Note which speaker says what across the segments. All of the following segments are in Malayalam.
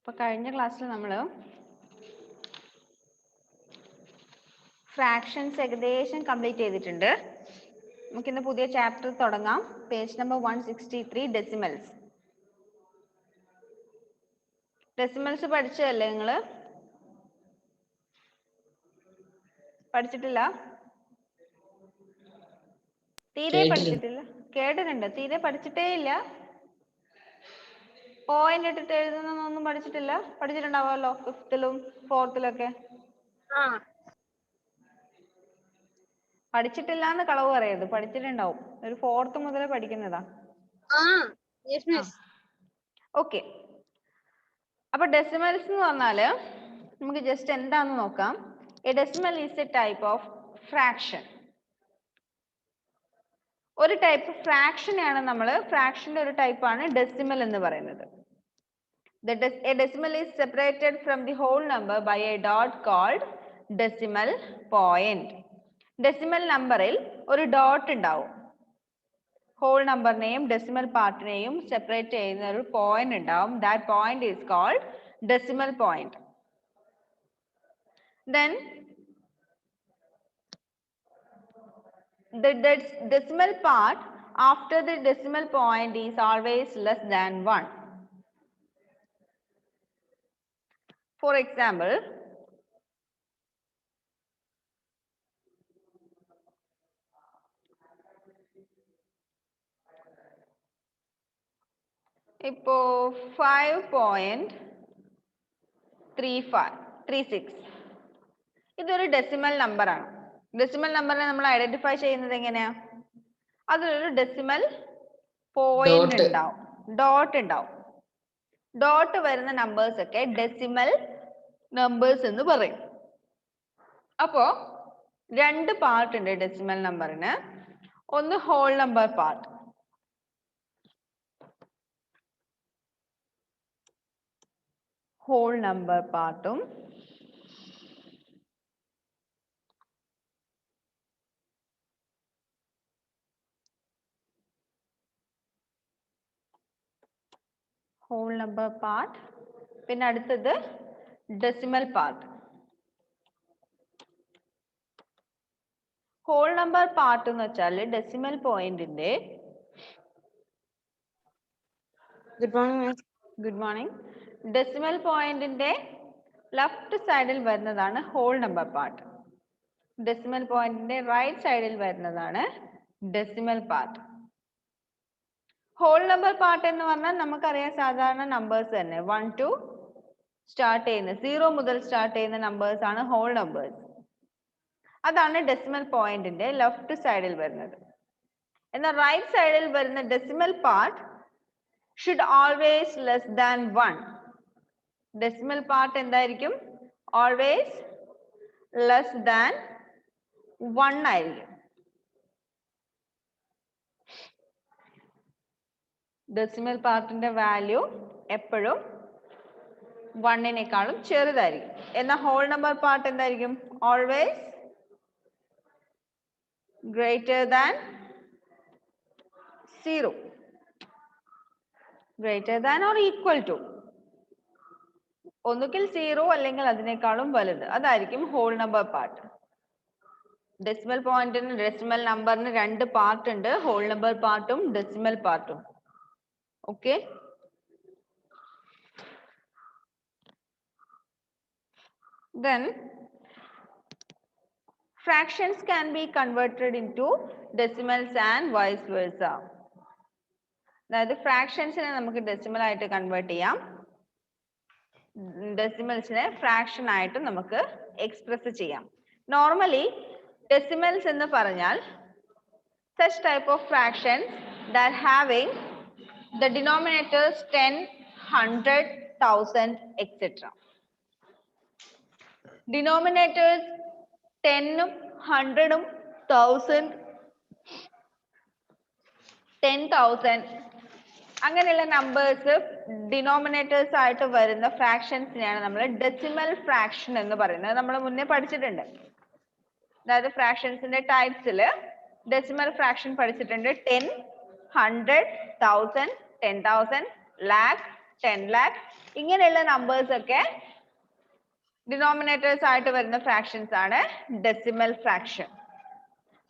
Speaker 1: അപ്പോൾ കഴിഞ്ഞ ക്ലാസ്സിൽ നമ്മൾ ഫ്രാക്ഷൻസ് ഏകദേശം കംപ്ലീറ്റ് ചെയ്തിട്ടുണ്ട്. നമുക്കിന്ന് പുതിയ ചാപ്റ്റർ തുടങ്ങാം. Page number 163 decimals. ഡെസിമൽസ് പഠിച്ചതല്ലേ നിങ്ങൾ? പഠിച്ചിട്ടില്ല? തീരെ പഠിച്ചിട്ടില്ല? കേട്ടിട്ടുണ്ട്, തീരെ പഠിച്ചിട്ടേ ഇല്ല. പോയിന്റ് ഇട്ടിട്ട് എഴുതുന്നൊന്നും പഠിച്ചിട്ടില്ല? പഠിച്ചിട്ടുണ്ടാവുമല്ലോ 5th-ലും 4th-ലൊക്കെ. പഠിച്ചിട്ടില്ല എന്ന് കളവ് പറയരുത്, പഠിച്ചിട്ടുണ്ടാവും. ഒരു 4th മുതലേ പഠിക്കുന്നതാ. ഓക്കെ. അപ്പൊ ഡെസിമൽസ് എന്ന് പറഞ്ഞാല് നമുക്ക് ജസ്റ്റ് എന്താന്ന് നോക്കാം. A decimal is A type of fraction. ഒരു ടൈപ്പ് ഫ്രാക്ഷനെയാണ് നമ്മൾ, ഫ്രാക്ഷന്റെ ഒരു ടൈപ്പാണ് ഡെസിമൽ എന്ന് പറയുന്നത്. A decimal is separated from the whole number by a dot called decimal point. Decimal നമ്പറിൽ ഒരു ഡോട്ട് ഉണ്ടാവും. ഹോൾ നമ്പറിനെയും ഡെസിമൽ പാർട്ടിനെയും സെപ്പറേറ്റ് ചെയ്യുന്ന ഒരു പോയിന്റ് ഉണ്ടാവും. That point is called decimal point. Then the decimal part after the decimal point is always less than 1. For example, ഇപ്പോ 5.36 ഇതൊരു ഡെസിമൽ നമ്പറാണ്. ഡെസിമൽ നമ്പറിനെ നമ്മൾ ഐഡന്റിഫൈ ചെയ്യുന്നത് എങ്ങനെയാ? അതിലൊരു ഡെസിമൽ പോയിന്റ് ഉണ്ടാവും, ഡോട്ട് ഉണ്ടാവും. ഡോട്ട് വരുന്ന നമ്പേഴ്സ് ഒക്കെ ഡെസിമൽ നമ്പേഴ്സ് എന്ന് പറയും. അപ്പോ രണ്ട് പാർട്ട് ഉണ്ട് ഡെസിമൽ നമ്പറിന്. ഒന്ന് whole number part, whole number പാർട്ടും ഹോൾ നമ്പർ പാർട്ട്, പിന്നെ അടുത്തത് decimal part. Whole number part എന്ന് വെച്ചാൽ ഡെസിമൽ പോയിന്റിന്റെ ഗുഡ് മോർണിംഗ് ഡെസിമൽ പോയിന്റിന്റെ ലെഫ്റ്റ് സൈഡിൽ വരുന്നതാണ് ഹോൾ നമ്പർ പാർട്ട്. ഡെസിമൽ പോയിന്റിന്റെ റൈറ്റ് സൈഡിൽ വരുന്നതാണ് decimal part. Whole number part എന്ന് പറഞ്ഞാൽ നമുക്കറിയാം സാധാരണ നമ്പേഴ്സ് തന്നെ 1 to സ്റ്റാർട്ട് ചെയ്യുന്ന 0 മുതൽ സ്റ്റാർട്ട് ചെയ്യുന്ന നമ്പേഴ്സ് ആണ് ഹോൾ നമ്പേഴ്സ്. അതാണ് ഡെസിമൽ പോയിന്റിന്റെ ലെഫ്റ്റ് സൈഡിൽ വരുന്നത്. എന്നാൽ റൈറ്റ് സൈഡിൽ വരുന്ന decimal part should always less than 1. Decimal part എന്തായിരിക്കും? ഓൾവേസ് ലെസ് ദാൻ 1 ആയിരിക്കും. ഡെസിമൽ പാർട്ടിന്റെ വാല്യൂ എപ്പോഴും 1-നേക്കാളും ചെറുതായിരിക്കും. എന്നാൽ ഹോൾ നമ്പർ പാർട്ട് എന്തായിരിക്കും? Always greater than 0, greater than or equal to. ഒന്നുകിൽ 0 അല്ലെങ്കിൽ അതിനേക്കാളും വലുത്, അതായിരിക്കും ഹോൾ നമ്പർ പാർട്ട്. ഡെസിമൽ പോയിന്റിന് ഡെസിമൽ നമ്പറിന് രണ്ട് പാർട്ട് ഉണ്ട്, ഹോൾ നമ്പർ പാർട്ടും ഡെസിമൽ പാർട്ടും. Okay, then fractions can be converted into decimals and vice versa. അതായത് ഫ്രാക്ഷൻസിനെ നമുക്ക് ഡെസിമൽ ആയിട്ട് കൺവേർട്ട് ചെയ്യാം, ഡെസിമൽസിനെ ഫ്രാക്ഷൻ ആയിട്ട് നമുക്ക് എക്സ്പ്രസ് ചെയ്യാം. നോർമലി ഡെസിമൽസ് എന്ന് പറഞ്ഞാൽ such type of fractions that having the denominators 10, 100, 1000 etc. Denominators 10-ഉം 100-ഉം 1000, 10,000 അങ്ങനെയുള്ള നമ്പേഴ്സ് ഡിനോമിനേറ്റേഴ്സ് ആയിട്ട് വരുന്ന ഫ്രാക്ഷൻസിനെയാണ് നമ്മൾ ഡെസിമൽ ഫ്രാക്ഷൻ എന്ന് പറയുന്നത്. നമ്മൾ മുന്നേ പഠിച്ചിട്ടുണ്ട്. അതായത് ഫ്രാക്ഷൻസിന്റെ ടൈപ്സിൽ ഡെസിമൽ ഫ്രാക്ഷൻ പഠിച്ചിട്ടുണ്ട്. 10, 100, 1000, 10,000, lakh, 10 lakh. ഇങ്ങനെയുള്ള നമ്പേഴ്സ് ഒക്കെ ഡിനോമിനേറ്റേഴ്സ് ആയിട്ട് വരുന്ന ഫ്രാക്ഷൻസ് ആണ് ഡെസിമൽ ഫ്രാക്ഷൻ.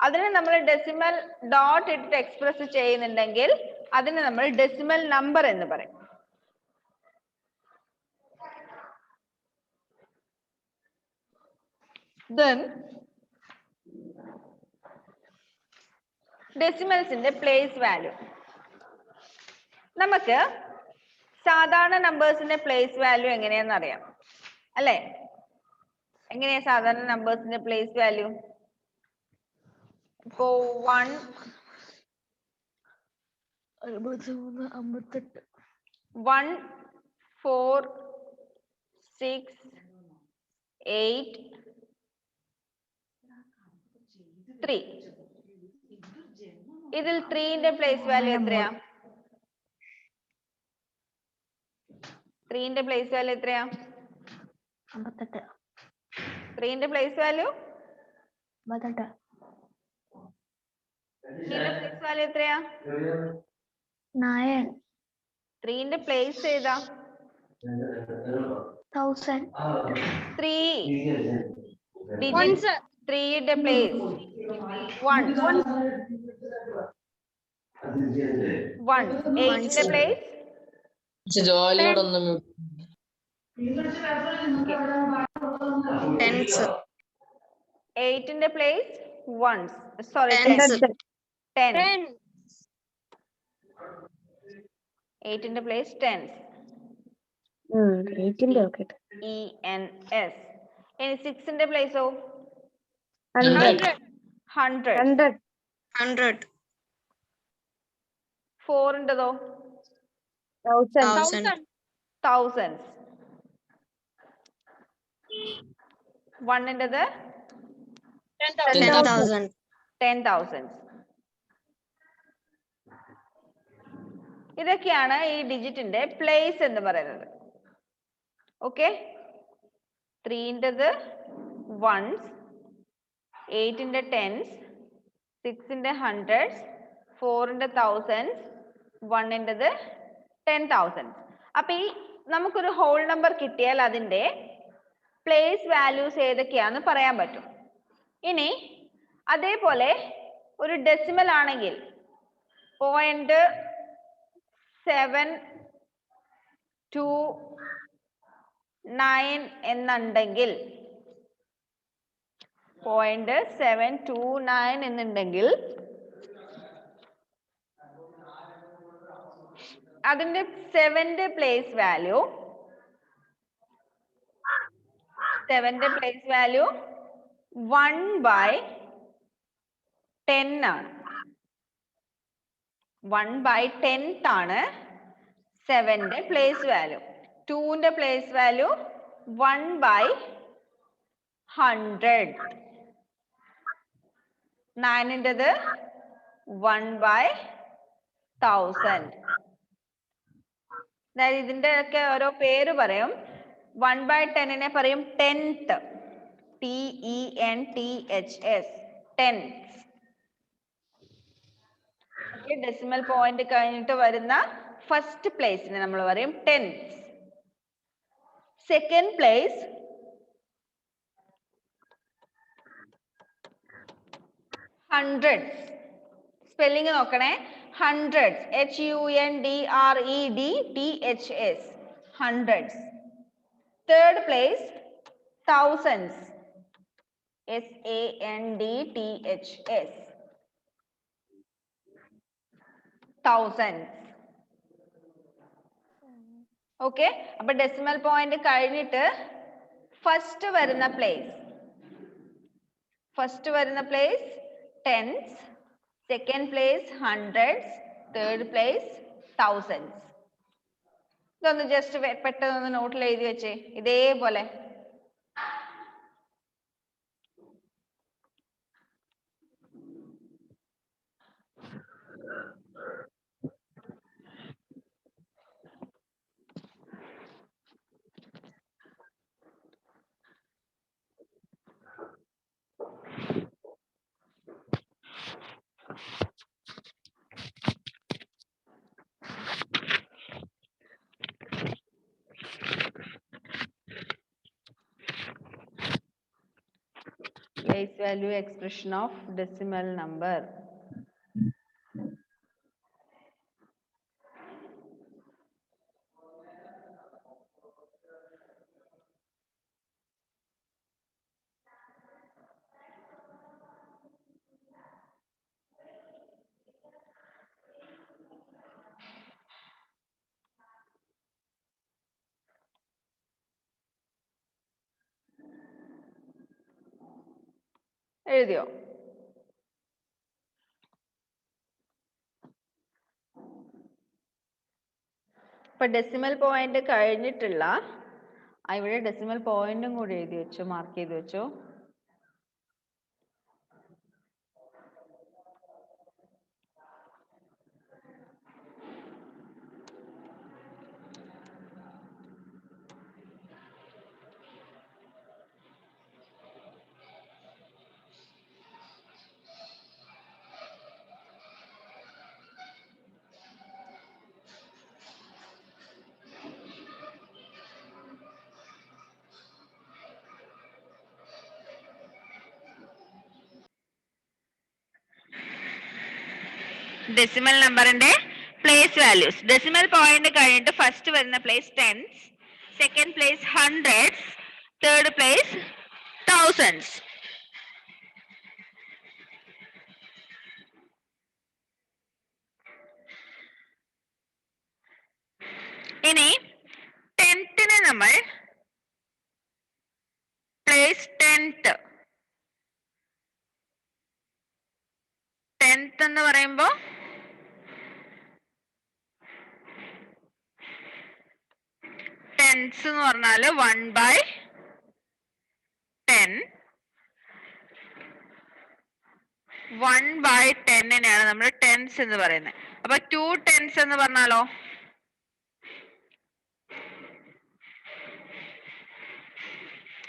Speaker 1: അതിനെ നമ്മൾ ഡെസിമൽ ഡോട്ട് ഇട്ടിട്ട് എക്സ്പ്രസ് ചെയ്യുന്നുണ്ടെങ്കിൽ അതിനെ നമ്മൾ ഡെസിമൽ നമ്പർ എന്ന് പറയും. Then ഡെസിമൽസിന്റെ പ്ലേസ് വാല്യൂ. നമുക്ക് സാധാരണ നമ്പേഴ്സിന്റെ പ്ലേസ് വാല്യൂ എങ്ങനെയാണെന്ന് അറിയാം അല്ലേ? എങ്ങനെയാ സാധാരണ നമ്പേഴ്സിന്റെ പ്ലേസ് വാല്യൂ? ഇപ്പോ 1 4 6 8 3. ഇതിൽ 3ന്റെ പ്ലേസ് വാല്യൂ എത്രയാ? 3ന്റെ പ്ലേസ് വാല്യൂ എത്രയാ?
Speaker 2: 58.
Speaker 1: 3ന്റെ പ്ലേസ് വാല്യൂ
Speaker 2: 58.
Speaker 1: 3ന്റെ പ്ലേസ് വാല്യൂ എത്രയാ?
Speaker 2: 9.
Speaker 1: 3ന്റെ പ്ലേസ് ഏതാ?
Speaker 2: 1000.
Speaker 1: 3 ഡിജിറ്റ്. 3ന്റെ പ്ലേസ് 1. 8ന്റെ പ്ലേസ്
Speaker 3: ജോലിയോടൊന്നും
Speaker 2: Tens.
Speaker 1: 8ന്റെ പ്ലേസ് 1s. Sorry,
Speaker 2: Tens.
Speaker 1: 10. 8ന്റെ പ്ലേസ് 10s. ENS. ഇനി 6ന്റെ പ്ലേസോ?
Speaker 2: 100.
Speaker 1: 100. 4ന്റെതോ?
Speaker 2: 1000.
Speaker 1: thousands. 1ന്റെത്
Speaker 2: 10,000.
Speaker 1: 10,000. ഇതൊക്കെയാണ് ഈ ഡിജിറ്റിന്റെ പ്ലേസ് എന്ന് പറയുന്നത്. ഓക്കെ, 3ന്റെത് 1s, 8ന്റെ 10s, 6ന്റെ 100s, 4ന്റെ 1000s, 1ന്റെത് 10,000. അപ്പൊ ഈ നമുക്കൊരു ഹോൾ നമ്പർ കിട്ടിയാൽ അതിന്റെ പ്ലേസ് വാല്യൂസ് ഏതൊക്കെയാന്ന് പറയാൻ പറ്റും. ഇനി അതേപോലെ ഒരു ഡെസിമൽ ആണെങ്കിൽ 0.729 എന്നുണ്ടെങ്കിൽ 0.729 എന്നുണ്ടെങ്കിൽ അതിന്റെ 7ന്റെ പ്ലേസ് വാല്യൂ 1/10 ആണ്. 1/10 ആണ് 7ന്റെ പ്ലേസ് വാല്യൂ. 2ന്റെ പ്ലേസ് വാല്യൂ 1/100. 9ന്റെത് 1/1000. അതായത് ഇതിന്റെ ഒക്കെ ഓരോ പേര് പറയും. 1/10നെ പറയും tenth. TENTHS. tenth. Decimal point കഴിഞ്ഞിട്ട് വരുന്ന ഫസ്റ്റ് പ്ലേസിനെ നമ്മൾ പറയും tenth. Second place hundreds. Spelling നോക്കണേ. hundreds. HUNDREDTHS. hundreds. Third place thousands. SANDTHS. thousands. Okay, അപ്പൊ ഡെസിമൽ പോയിന്റ് കഴിഞ്ഞിട്ട് ഫസ്റ്റ് വരുന്ന place tens, second place hundreds, third place thousands. ഇതൊന്ന് ജസ്റ്റ് പെട്ടെന്ന് നോട്ടിൽ എഴുതി വെച്ചേ ഇതേപോലെ. place value expression of decimal number. എഴുതിയോ? ഇപ്പൊ ഡെസിമൽ പോയിന്റ് കഴിഞ്ഞിട്ടുള്ള ഇവിടെ ഡെസിമൽ പോയിന്റും കൂടി എഴുതി വെച്ചു, മാർക്ക് ചെയ്ത് വെച്ചു. ഡെസിമൽ നമ്പറിന്റെ പ്ലേസ് വാല്യൂസ്. ഡെസിമൽ പോയിന്റ് കഴിഞ്ഞിട്ട് ഫസ്റ്റ് വരുന്ന place tens, second place hundreds, third place thousands. ഇനി ടെൻത്തിന് നമ്മൾ പ്ലേസ് ടെൻത്ത് എന്ന് പറയുമ്പോ ടെൻസ് എന്ന് പറഞ്ഞാല് 1/10. 1/10നെയാണ് നമ്മൾ ടെൻസ് എന്ന് പറയുന്നത്. അപ്പൊ 2 ടെൻസ് എന്ന് പറഞ്ഞാലോ?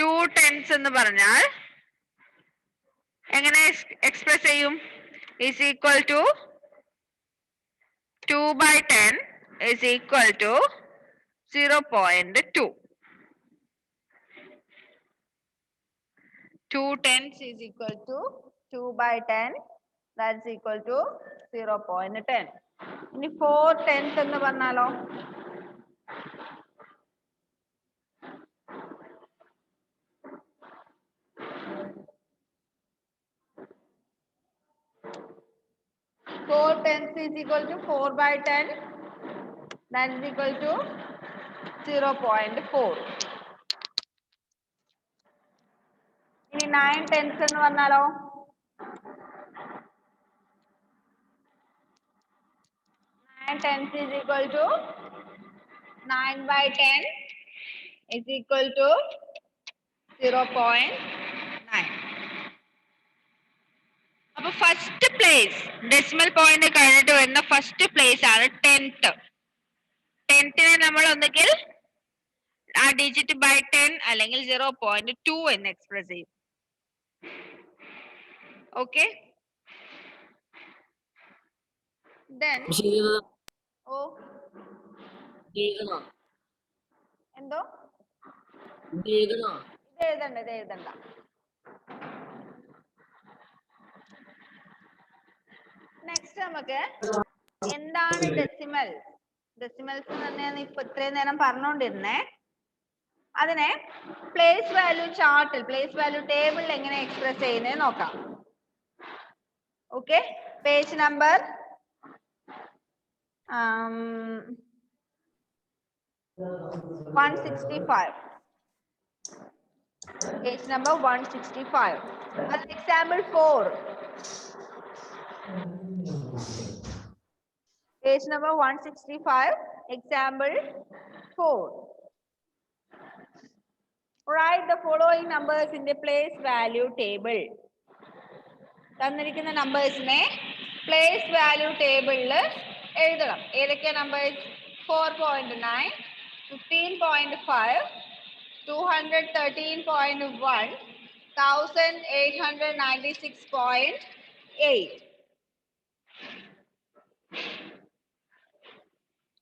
Speaker 1: 2 ടെൻസ് എന്ന് പറഞ്ഞാൽ എങ്ങനെ എക്സ്പ്രസ് ചെയ്യും? Is equal to 2/10 is equal to 0.2. 2 tenths is equal to 2/10, that's equal to 0.10. ഇനി 4 tenths എന്ന് പറഞ്ഞാലോ? 4 tenths is equal to 4/10, that is equal to 0.4. ഇനി 9 tenths എന്ന് പറഞ്ഞാലോ? 9 tenths is equal to 9/10 is equal to 0.9. അപ്പൊ ഫസ്റ്റ് പ്ലേസ് ഡെസിമൽ പോയിന്റ് കഴിഞ്ഞിട്ട് വരുന്ന ഫസ്റ്റ് പ്ലേസ് ആണ് 10th. 10നെ നമ്മൾ ഒന്നുകിൽ ആ ഡിജിറ്റ് ബൈ 10 അല്ലെങ്കിൽ 0.2 എന്ന് എക്സ്പ്രസ് ചെയ്യും. ഓക്കെ, then ഓ എന്തോ ഇത് എഴുതണ്ട. നെക്സ്റ്റ് നമുക്ക് എന്താണ് ഡെസിമൽസ് തന്നെയാണ് ഇപ്പൊ ഇത്രയും നേരം പറഞ്ഞുകൊണ്ടിരുന്നേ. അതിനെ പ്ലേസ് വാല്യൂ ചാർട്ടിൽ, പ്ലേസ് വാല്യൂ ടേബിളിൽ എങ്ങനെ എക്സ്പ്രസ് ചെയ്യുന്നത് നോക്കാം. Okay, page number 165. Page number 165. As example 4. Page number 165. Example 4. Write the following numbers in the place value table. തന്നിരിക്കുന്ന നമ്പേഴ്സിനെ പ്ലേസ് വാല്യൂ ടേബിളിൽ എഴുതണം. ഏതൊക്കെ നമ്പേഴ്സ്? 4.9, 15.5, 213.1, 1896.8.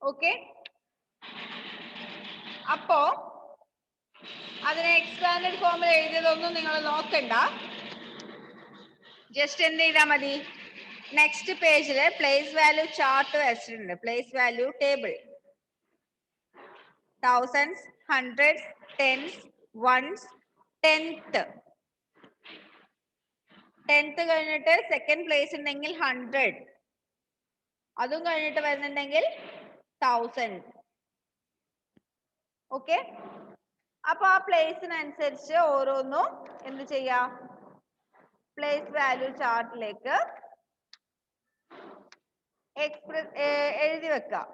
Speaker 1: ഓക്കെ, അപ്പോ അതിനെ എക്സ്പാൻഡഡ് ഫോമിൽ എഴുതിയതൊന്നും നിങ്ങൾ നോക്കണ്ട. ജസ്റ്റ് എന്ത് ചെയ്താൽ മതി, നെക്സ്റ്റ് പേജില് പ്ലേസ് വാല്യൂ ചാർട്ട് വെച്ചിട്ടുണ്ട്. Place value table, thousands, hundreds, tens, ones, tenth. Tenth കഴിഞ്ഞിട്ട് സെക്കൻഡ് പ്ലേസ് ഉണ്ടെങ്കിൽ 100, അതും കഴിഞ്ഞിട്ട് വരുന്നുണ്ടെങ്കിൽ 1000. ഓക്കെ, അപ്പൊ ആ പ്ലേസിനനുസരിച്ച് ഓരോന്നും എന്ത് ചെയ്യാം, പ്ലേസ് വാല്യൂ ചാർട്ടിലേക്ക് എഴുതി വെക്കാം.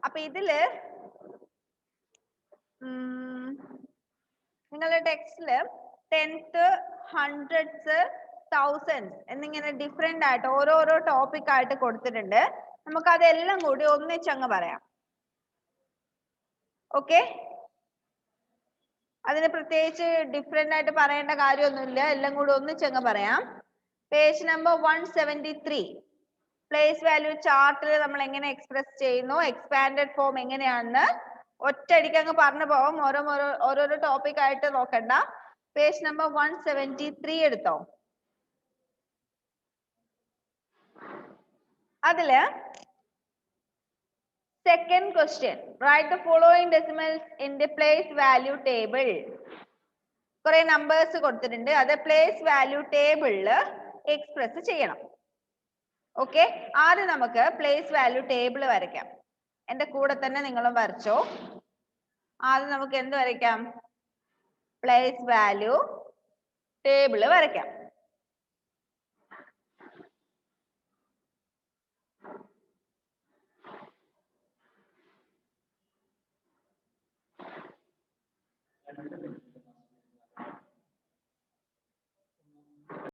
Speaker 1: അപ്പൊ ഇതില് നിങ്ങളുടെ ടെക്സ്റ്റില് ടെൻത്ത്, ഹൺഡ്രഡ്സ്, തൗസൻഡ്സ് എന്നിങ്ങനെ ഡിഫറെന്റ് ആയിട്ട് ഓരോരോ ടോപ്പിക് ആയിട്ട് കൊടുത്തിട്ടുണ്ട്. നമുക്ക് അതെല്ലാം കൂടി ഒന്നിച്ചങ്ങ് പറയാം. ഓക്കെ, അതിന് പ്രത്യേകിച്ച് ഡിഫറെന്റ് ആയിട്ട് പറയേണ്ട കാര്യമൊന്നുമില്ല, എല്ലാം കൂടി ഒന്നിച്ചങ്ങ് പറയാം. പേജ് നമ്പർ 173, പ്ലേസ് വാല്യൂ ചാർട്ടിൽ നമ്മൾ എങ്ങനെ എക്സ്പ്രസ് ചെയ്യുന്നു, എക്സ്പാൻഡഡ് ഫോം എങ്ങനെയാണെന്ന് ഒറ്റയടിക്ക് അങ്ങ് പറഞ്ഞു പോവാം. ഓരോരോ ടോപ്പിക് ആയിട്ട് നോക്കണ്ട. പേജ് നമ്പർ 173 എടുത്തോ. അതില് second question, write the following decimals in the place value table. കുറെ നമ്പേഴ്സ് കൊടുത്തിട്ടുണ്ട്, അത് പ്ലേസ് വാല്യൂ ടേബിളില് എക്സ്പ്രസ് ചെയ്യണം. ഓക്കെ, ആദ്യം നമുക്ക് പ്ലേസ് വാല്യൂ ടേബിൾ വരയ്ക്കാം. എന്റെ കൂടെ തന്നെ നിങ്ങളും വരച്ചോ. ആദ്യം നമുക്ക് എന്ത് വരയ്ക്കാം, പ്ലേസ് വാല്യൂ ടേബിൾ വരയ്ക്കാം.